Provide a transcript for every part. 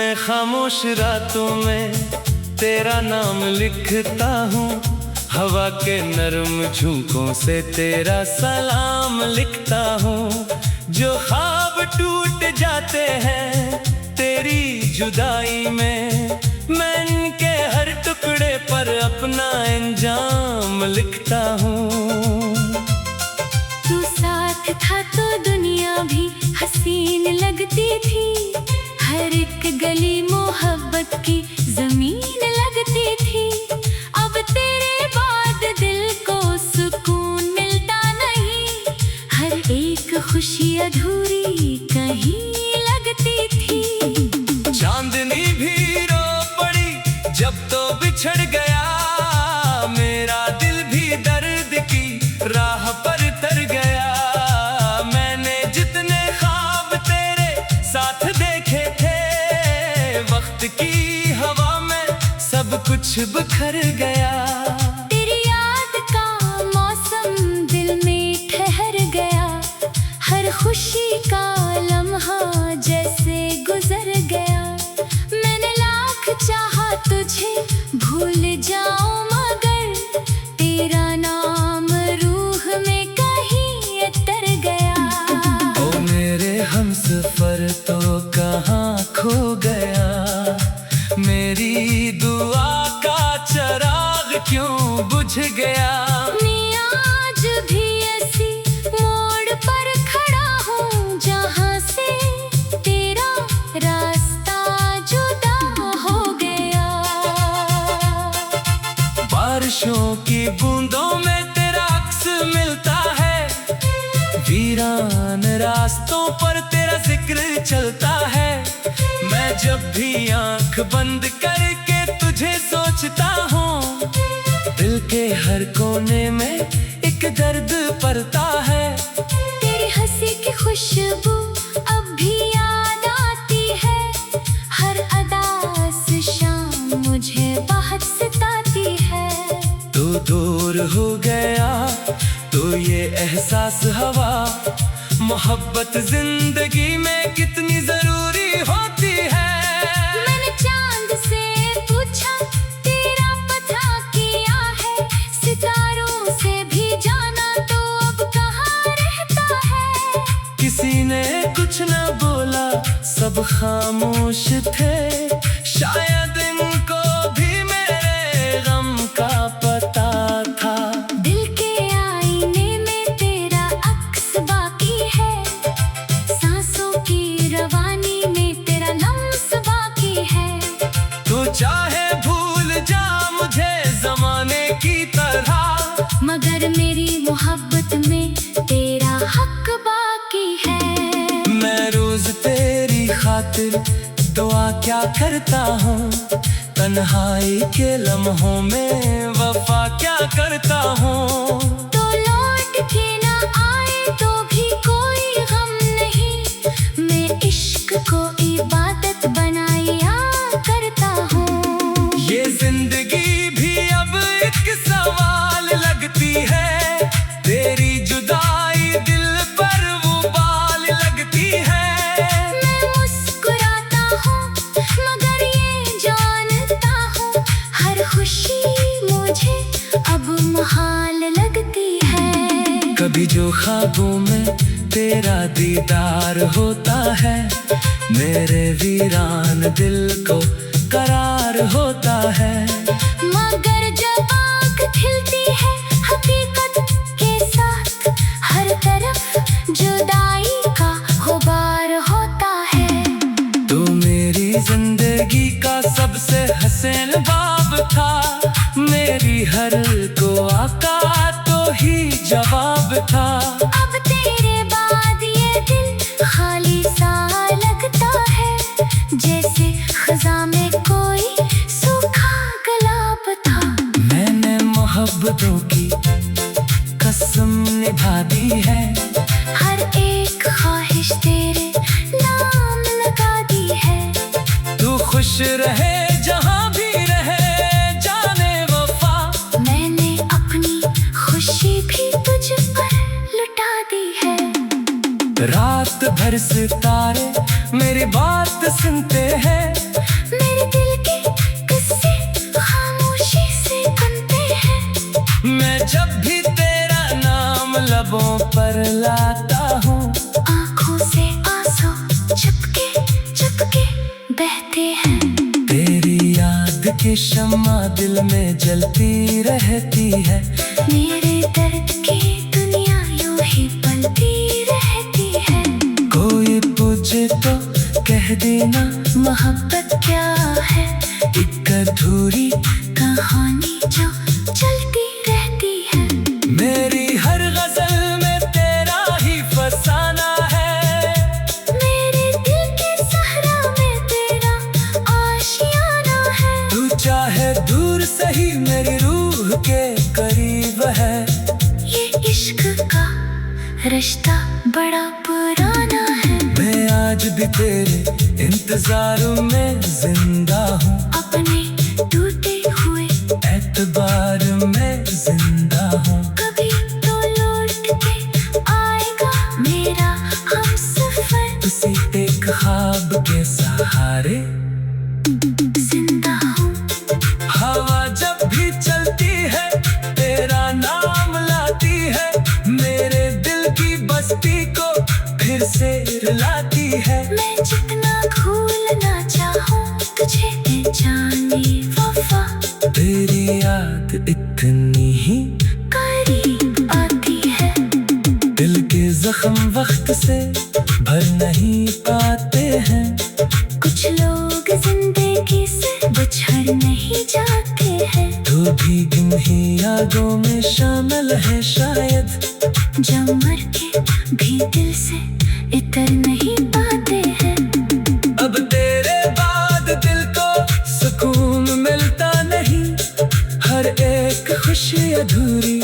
मैं खामोश रातों में तेरा नाम लिखता हूँ, हवा के नरम झोंकों से तेरा सलाम लिखता हूँ। जो ख्वाब टूट जाते हैं तेरी जुदाई में, मैं इनके हर टुकड़े पर अपना इंजाम लिखता हूँ। तू साथ था तो दुनिया भी हसीन लगती थी, हर एक गली मोहब्बत की जमीन लगती थी। अब तेरे बाद दिल को सुकून मिलता नहीं, हर एक खुशी अधूरी कहीं लगती थी। चांदनी भी रो पड़ी जब तो बिछड़ गया, मेरा दिल भी दर्द की राह पर तर गया। मैंने जितने ख्वाब तेरे साथ देखे थे, वक्त की हवा में सब कुछ बिखर गया। तेरी याद का मौसम दिल में ठहर गया, हर खुशी का लम्हा जैसे गुजर गया। मैंने लाख चाहा तुझे भूल जाऊं, मगर तेरा नाम रूह में कहीं तर गया। ओ मेरे हमसफर तो कहाँ खो गया, मेरी दुआ का चिराग क्यों बुझ गया। मैं आज भी ऐसी मोड़ पर खड़ा हूँ, जहाँ से तेरा रास्ता जुदा हो गया। बारिशों की बूंदों में तेरा अक्स मिलता है, वीरान रास्तों पर तेरा जिक्र चलता है। मैं जब भी आंख बंद करके तुझे सोचता हूँ, दिल के हर कोने में एक दर्द पलता है। तेरी हंसी की खुशबू अब भी याद आती है, हर अदा से शाम मुझे बहुत सताती है। तू दूर हो गया तो ये एहसास हवा, मोहब्बत जिंदगी में कितनी जरूरी होती है। मैंने चांद से पूछा तेरा पता किया है, सितारों से भी जाना तो अब कहाँ रहता है। किसी ने कुछ न बोला, सब खामोश थे, शायद इनको भी मेरे गम का पता था। दिल के आईने में तेरा अक्स बाकी है, सांसों की रवानी में तेरा लम्स बाकी है। तू चाहे भूल जा मुझे जमाने की तरह, मगर मेरी मोहब्बत में तेरा हक बाकी है। मैं रोज तेरी खातिर दुआ क्या करता हूँ, तन्हाई के लम्हों में वफा क्या करता हूँ। तो लौट के ना आए तो भी कोई गम नहीं, मैं इश्क को इबादत बनाया करता हूँ। ये जिंदगी भी अब एक सवाल लगती है, तेरी जुदाई दिल पर वो बाल लगती है। मैं मुस्कुराता हूँ मगर ये जानता हूँ, हर खुशी मुझे अब मुहाल लगती है। कभी जो ख्वाबों में तेरा दीदार होता है, मेरे वीरान दिल को करार होता है। मगर जब आँख खिलती है हकीकत के साथ, हर तरफ जुदाई का गुबार होता है। तू मेरी जिंदगी का सबसे हसीन बाब था, मेरी हर दुआ का तो ही जवाब था। अब तेरे बाद ये दिल खाली सा लगता है, जैसे खज़ां में कोई सूखा गुलाब था। मैंने मोहब्बतों की कसम निभा दी है, हर एक ख्वाहिश तेरे नाम लगा दी है। तू खुश रहे जहाँ भी रहे जाने वफा, मैंने अपनी खुशी भी तुझ पर लुटा दी है। रात भर सितारे मेरी बात सुनते हैं, लबों पर लाता हूँ। आँखों से आंसू चुपके चुपके बहते हैं। तेरी याद की शम्मा दिल में जलती रहती है। मेरे दर्द की दुनिया यूं ही पलती रहती है। कोई पूछे तो कह देना मोहब्बत क्या है, एक अधूरी कहानी जो चलती रहती है। मेरी हर गजल में तेरा ही फसाना है। मेरे दिल के सहरा में तेरा आशियाना है। तू चाहे दूर सही मेरी रूह के करीब है। ये इश्क का रिश्ता बड़ा पुराना है। मैं आज भी तेरे इंतजार में जिंदा हूँ। अपने टूटे हुए एतबार में जिंदा हूँ। कभी तो लौट के आएगा मेरा हमसफर। उसी एक ख्वाब के सहारे जिंदा हूँ। हवा जब भी चलती है तेरा नाम लाती है। मेरे दिल की बस्ती को फिर से रुलाती है। मैं जितना भूलना चाहूँ तुझे न जाने वफा। तेरी याद इतनी ही करीब आती है। दिल के जख्म वक्त से भर नहीं पाते हैं। कुछ लोग जिंदगी से बिछड़ नहीं जाते हैं। तू भी इन्हीं यादों में शामिल है शायद। जो मर के भी दिल से इतर नहीं पाते हैं। अब तेरे बाद दिल को सुकून मिलता नहीं। हर एक खुशी अधूरी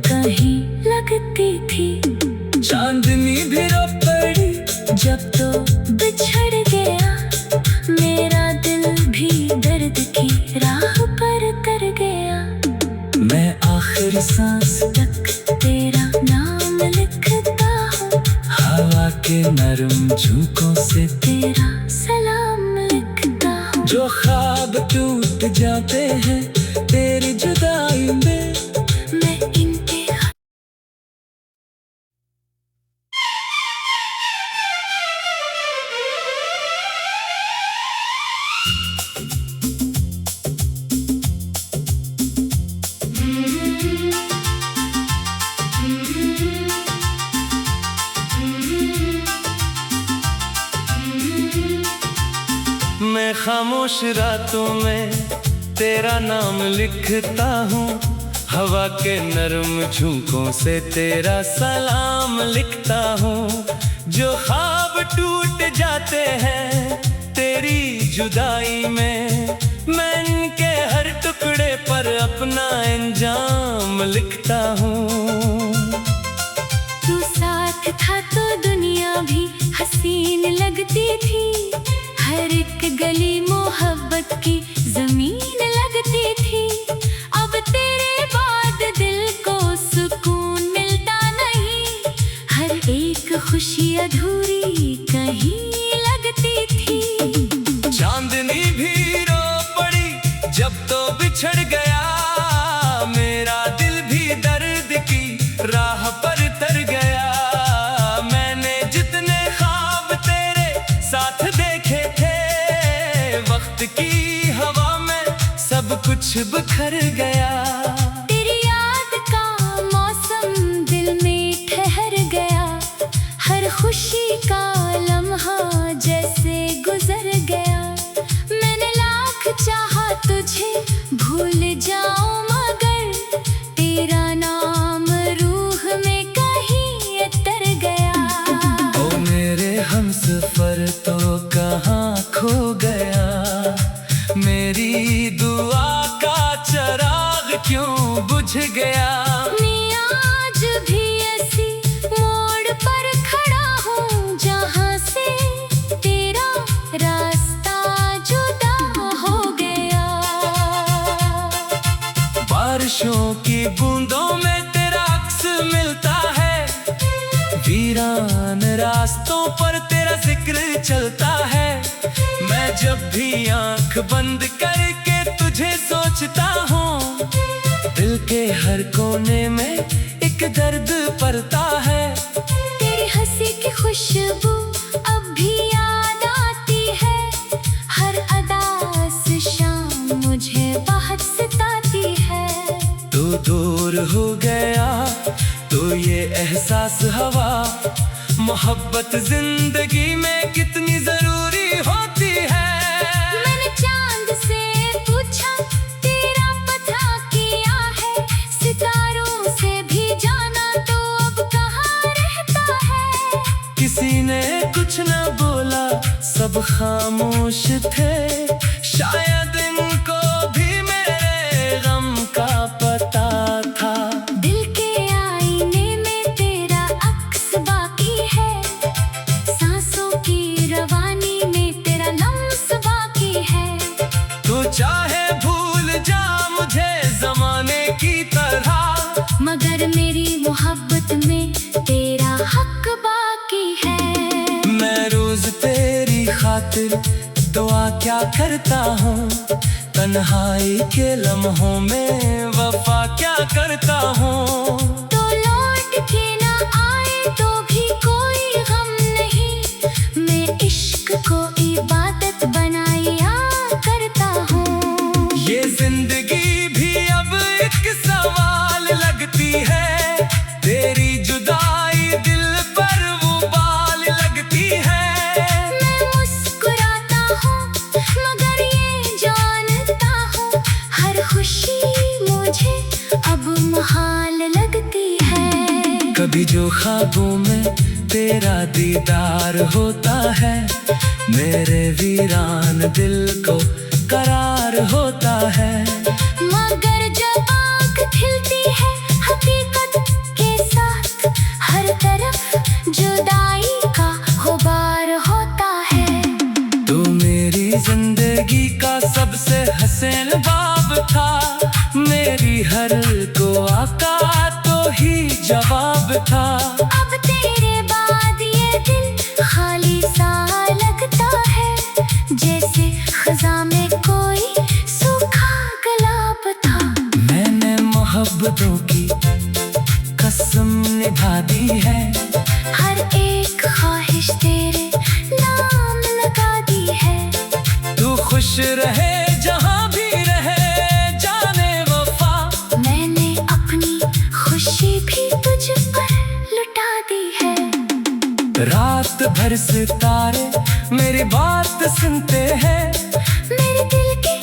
कहीं लगती थी। चांदनी भी रो पड़ी जब तो बिछड़ गया मेरा दिल भी दर्द की राह पर कर गया। मैं आखिरी सांस तक तेरा नाम लिखता हूँ। हवा के नरम झोंकों से तेरा सलाम लिखता हूँ। जो ख्वाब टूट जाते हैं तेरी जुदाई में। मैं इन पे मैं खामोश रातों में तेरा नाम लिखता हूँ। हवा के नरम झोंकों से तेरा सलाम लिखता हूँ। जो ख्वाब टूट जाते हैं तेरी जुदाई में। मैं इनके हर टुकड़े पर अपना अंजाम लिखता हूँ। तू साथ था तो दुनिया भी हसीन लगती थी। हर एक गली मोहब्बत की जमीन लगती थी। अब तेरे बाद दिल को सुकून मिलता नहीं। हर एक खुशी अधूरी कहीं लगती थी। चांदनी भी रो पड़ी जब तो बिछड़ गया। मेरा दिल भी दर्द की राह पर तर गया। मैंने जितने ख्वाब तेरे साथ देखे थे वक्त की हवा में सब कुछ बिखर गया। तेरी याद का मौसम दिल में ठहर गया। हर खुशी का लम्हा जैसे गुजर गया। मैंने लाख चाहा तुझे भूल जाऊं मगर तेरा नाम रूह में कहीं तर गया। ओ मेरे हमसफर तो कहाँ खो गया। मेरी दुआ का चराग क्यों बुझ गया। मैं आज भी ऐसी मोड़ पर खड़ा हूँ जहाँ से तेरा रास्ता जुदा हो गया। बारिशों की बूंदों में तेरा अक्स मिलता है। वीरान रास्तों पर तेरा जिक्र चलता है। मैं जब भी आंख बंद करके तुझे सोचता हूँ दिल के हर कोने में एक दर्द भरता है। तेरी हंसी की खुशबू अब भी याद आती है। हर अदा से शाम मुझे बहुत सताती है। तू दूर हो गया तो ये एहसास हवा, मोहब्बत जिंदगी में कितनी जरूरी होती है। मैंने चांद से पूछा तेरा पता किया है। सितारों से भी जाना तो अब कहाँ रहता है। किसी ने कुछ न बोला, सब खामोश थे। शायद इनको भी मेरे गम का पता था। दिल के आईने में तेरा अक्स बाकी है। सांसों की रवानी में तेरा लम्स बाकी है। तो चाहे भूल जा मुझे जमाने की तरह, मगर मेरी मोहब्बत में तेरा हक बाकी है। मैं रोज तेरी खातिर दुआ क्या करता हूँ। तन्हाई के लम्हों में वफा क्या करता हूँ। तो लौट के ना आए तो भी कोई गम नहीं। मैं इश्क को इबादत बनाया करता हूँ। ये जिंदगी भी अब एक सवाल लगती है। तेरी जुदाई दिल पर वो बाल लगती है। मैं मुस्कुराता हूँ मगर ये जानता हूँ, हर खुशी मुझे अब मुहाल लगती है। कभी जो ख्वाबों में तेरा दीदार होता है, मेरे वीरान दिल को करार होता है। मगर जब आँख खिलती है हकीकत के साथ, हर तरफ जुदाई का गुबार होता है। तू मेरी जिंदगी का सबसे हसीन बाब था। मेरी हर दुआ का तो ही जवाब था। अब तेरे बाद ये दिल खाली सा लगता है। जैसे खज़ां में कोई सूखा गुलाब था। मैंने मोहब्बतों की कसम निभा दी है। हर एक ख्वाहिश तेरे नाम लगा दी है। तू खुश रहे जहाँ भी रहे जाने वफा। मैंने अपनी खुशी भी तुझ पर लुटा दी है। रात भर सितारे मेरी बात सुनते हैं। मेरे दिल के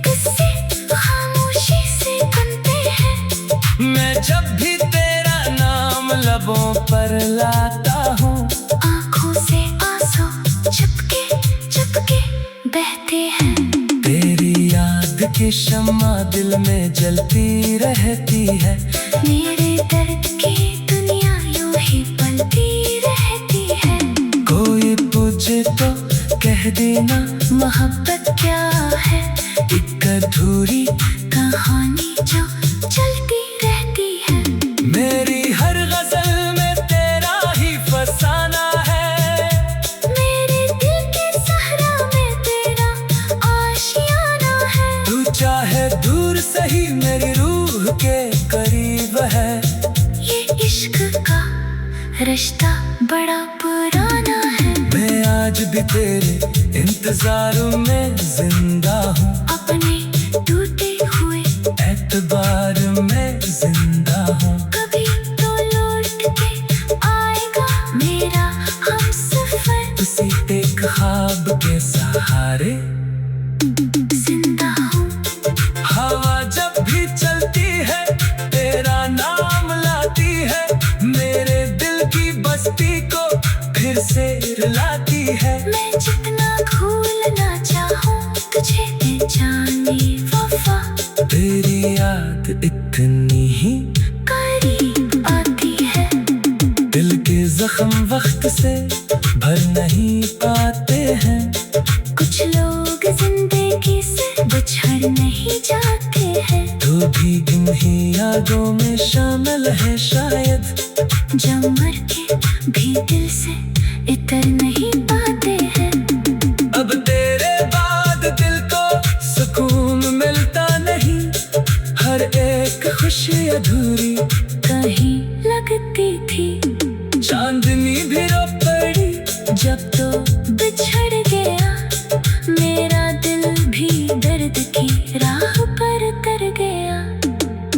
किस्से खामोशी से सुनते हैं। मैं जब भी तेरा नाम लबों पर लाता हूँ, आँखों से आंसू चुपके चुपके बहते हैं। तेरी याद की शम्मा दिल में जलती रहती है। मेरे दर्द की दुनिया यूं ही पलती रहती है। कोई पूछे तो कह देना मोहब्बत क्या है, एक अधूरी कहानी जो चलती रहती है। मेरी हर गजल में तेरा ही फसाना है। मेरे दिल के सहरा में तेरा आशियाना है। तू चाहे दूर सही मेरी रूह के करीब है। ये इश्क का रिश्ता बड़ा पुराना है। मैं आज भी तेरे इंतजार में जिंदा हूँ। अपने टूटे हुए एतबार में जिंदा हूँ। कभी तो लौट के आएगा मेरा हमसफर। उसी एक ख्वाब के सहारे जिंदा हूँ। हवा जब भी चलती है तेरा नाम लाती है। मेरे दिल की बस्ती को फिर से रुलाती है। मैं जितना भूलना चाहूँ तुझे दे जाने वफा। तेरी याद इतनी ही करीब आती है। दिल के जख्म वक्त से भर नहीं पाते हैं। कुछ लोग जिंदगी से बिछड़ नहीं जाते हैं। तू भी इन्हीं यादों में शामिल है शायद। जब मर के भी दिल से इतर नहीं पाते हैं। अब तेरे बाद दिल को सुकून मिलता नहीं। हर एक खुशी अधूरी कहीं लगा लगती थी। चांदनी भी रो पड़ी जब तो बिछड़ गया, मेरा दिल भी दर्द की राह पर तर गया।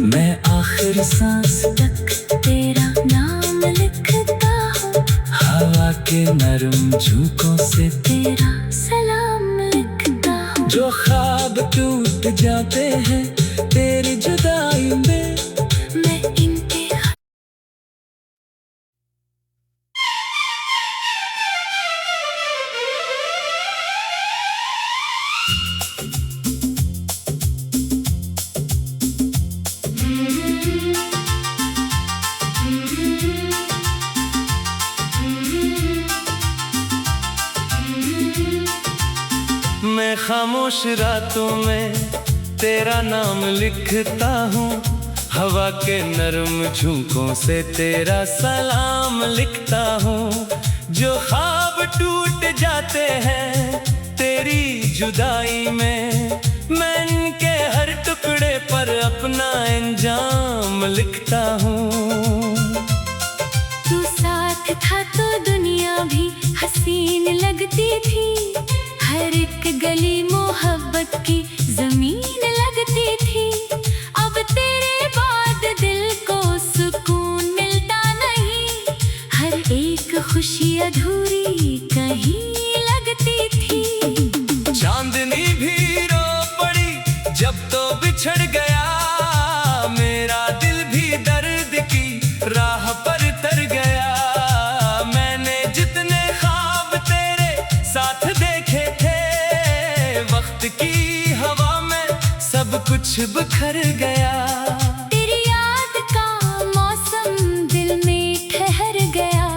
मैं आखिरी सांस तक तेरा नाम लिखता हूँ, हवा के नरम झोंकों से तेरा सलाम लिखता हूँ। जो ख्वाब टूट जाते हैं तेरी जुदाई में, मैं इंतहा मैं खामोश रातों में तेरा नाम लिखता हूँ, हवा के नरम झोंकों से तेरा सलाम लिखता हूँ। जो ख्वाब टूट जाते हैं तेरी जुदाई में, मैं इनके हर टुकड़े पर अपना अंजाम लिखता हूँ। तू साथ था तो दुनिया भी हसीन लगती थी। हर एक गली मोहब्बत की जमीन लगती थी। अब तेरे बाद दिल को सुकून मिलता नहीं, हर एक खुशी अधूरी कहीं लगती थी। चांदनी भी रो पड़ी जब तो बिछड़ गया, मेरा दिल भी दर्द की राह पर तर गया। मैंने जितने ख्वाब तेरे साथ देखे थे, वक्त की हवा में सब कुछ बिखर गया। तेरी याद का मौसम दिल में ठहर गया,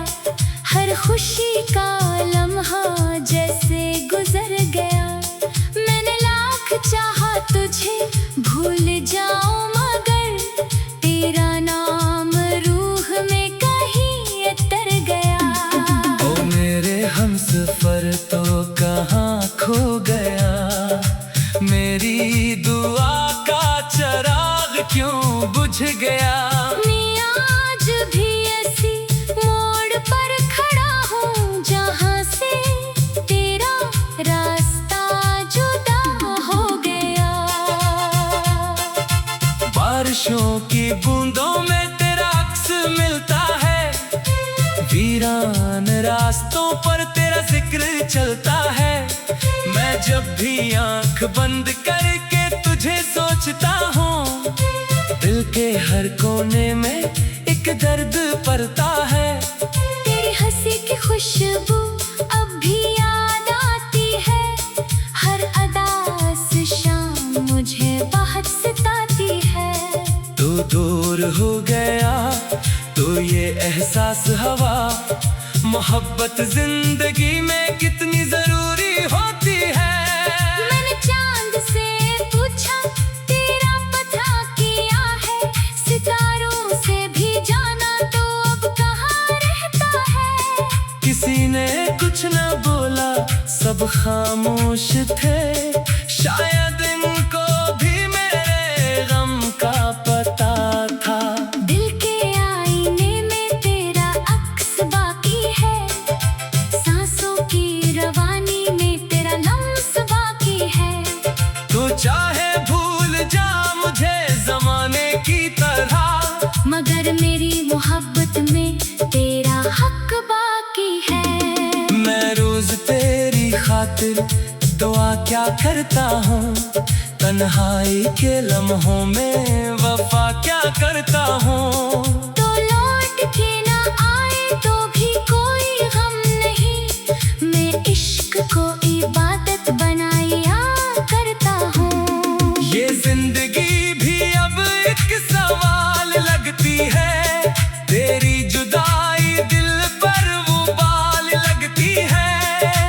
हर खुशी का लम्हा जैसे गुजर गया। मैंने लाख चाहा तुझे भूल जाऊं, मगर तेरा नाम रूह में कहीं तर गया। ओ मेरे हमसफर तो कहाँ खो गया, मेरी दुआ का चिराग क्यों बुझ गया। मैं आज भी ऐसी मोड़ पर खड़ा हूँ, जहाँ से तेरा रास्ता जुदा हो गया। बारिशों की बूंदों में तेरा अक्स मिलता है, वीरान रास्तों पर तेरा जिक्र चलता है। मैं जब भी आंख बंद करके तुझे सोचता हूँ, दिल के हर कोने में एक दर्द पलता है। तेरी हंसी की खुशबू अब भी याद आती है, हर अदा से शाम मुझे बहुत सताती है। तू दूर हो गया तो ये एहसास हवा, मोहब्बत जिंदगी में कितनी जरूरी होती है। मैंने चांद से पूछा तेरा पता किया है, सितारों से भी जाना तो अब कहाँ रहता है। किसी ने कुछ न बोला, सब खामोश थे, शायद इनको भी मेरे गम का पता था। दिल के आईने में तेरा अक्स बाकी है, सांसों की रवानी में तेरा लम्स बाकी है। तू चाहे भूल जा मुझे जमाने की तरह, मगर मेरी मोहब्बत में तेरा हक बाकी है। मैं रोज तेरी खातिर दुआ क्या करता हूँ, तन्हाई के लम्हों में वफा क्या करता हूँ। तो लौट के ना आए तो भी कोई गम नहीं, मैं इश्क को इबादत बनाया करता हूँ। ये जिंदगी भी अब एक सवाल लगती है, तेरी जुदाई दिल पर वो बाल लगती है।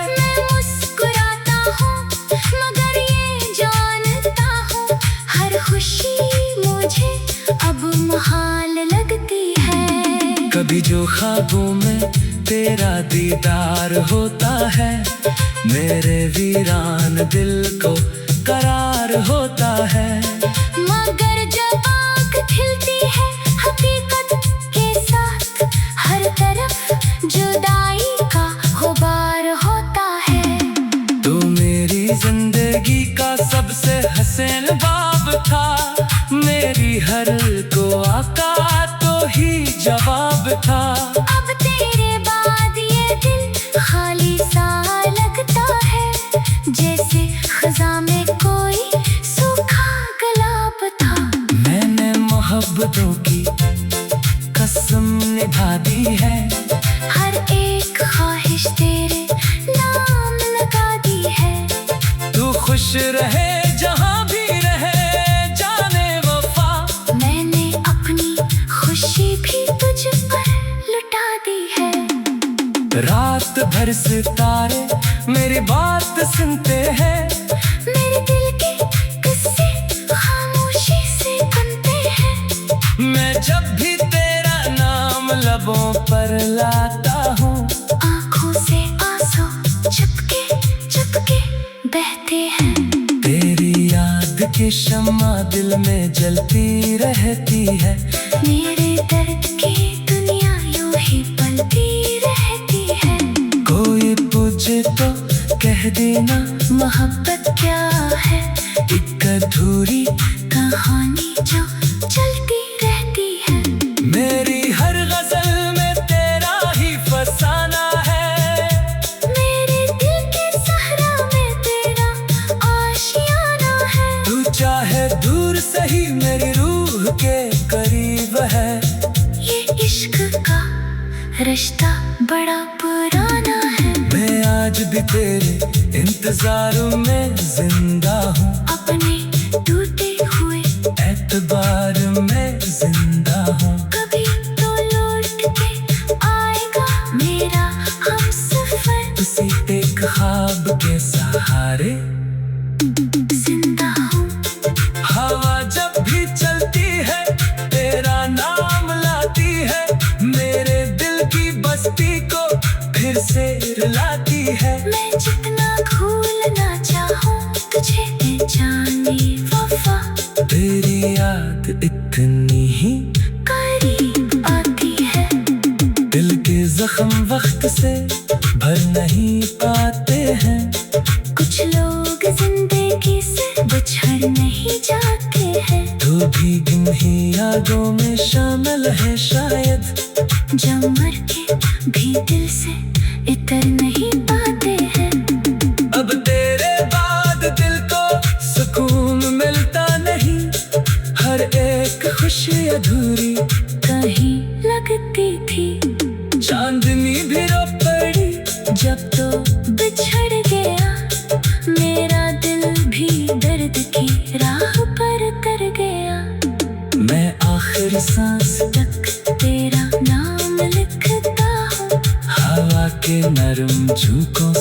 मैं मुस्कुराता हूँ मगर ये जानता हूँ, हर खुशी मुझे अब मुहाल लगती है। कभी जो ख्वाबों में तेरा दीदार होता है, मेरे वीरान दिल को करार होता है। मगर जब आँख खिलती है हकीकत के साथ, जिंदगी का सबसे हसीन बाब था। मेरी हर को आका तो ही जवाब था। अब तेरे बाद ये दिल खाली सा लगता है, जैसे खज़ां में कोई सूखा गुलाब था। मैंने मोहब्बतों की कसम निभा दी है, हर एक ख्वाहिश तेरे नाम लगा दी है। तू खुश रहे जहाँ भी रहे जाने वफा। मैंने अपनी खुशी भी तुझ पर लुटा दी है। रात भर सितारे मेरी बात सुनते हैं, मेरे दिल के किस्से खामोशी से सुनते हैं। मैं जब भी तेरा नाम लबों पर लाता हूँ, आँखों से आंसू चुपके चुपके बहते हैं। तेरी याद की शम्मा दिल में जलती रहती है। मेरे दर्द की दुनिया यूं ही पलती रहती है। कोई पूछे तो कह देना मोहब्बत क्या है, एक अधूरी कहानी जो चलती रहती है। मेरी हर गजल में तेरा ही फसाना है। मेरे दिल के सहरा में तेरा आशियाना है। तू चाहे दूर सही मेरी रूह के करीब है। ये इश्क का रिश्ता बड़ा पुराना है। मैं आज भी तेरे इंतजार में जिंदा हूँ, अपने टूटे हुए एतबार में जिंदा हूँ। कभी तो लौट के आएगा मेरा हमसफर। उसी एक ख्वाब के सहारे जिंदा हूँ। हवा जब भी चलती है तेरा नाम लाती है। मेरे दिल की बस्ती को फिर से रुलाती है। मैं जितना भूलना चाहूँ तुझे जाने वफा, तेरी याद इतनी ही करीब आती है। दिल के जख्म वक्त से भर नहीं पाते हैं। कुछ लोग जिंदगी से बिछड़ नहीं जाते हैं। तो भी इन्हीं यादों में शामिल है शायद, जो मर के भी दिल से इतर नहीं पाते हैं। अब तेरे बाद दिल को सुकून मिलता नहीं। हर एक खुशी अधूरी कहीं लगती थी। चांदनी भी रो पड़ी जब तो बिछड़ गया मेरा दिल भी दर्द की राह पर उतर गया। मैं आखिरी सांस तक तेरा नाम लिखता हूँ। हवा के नरम झोंकों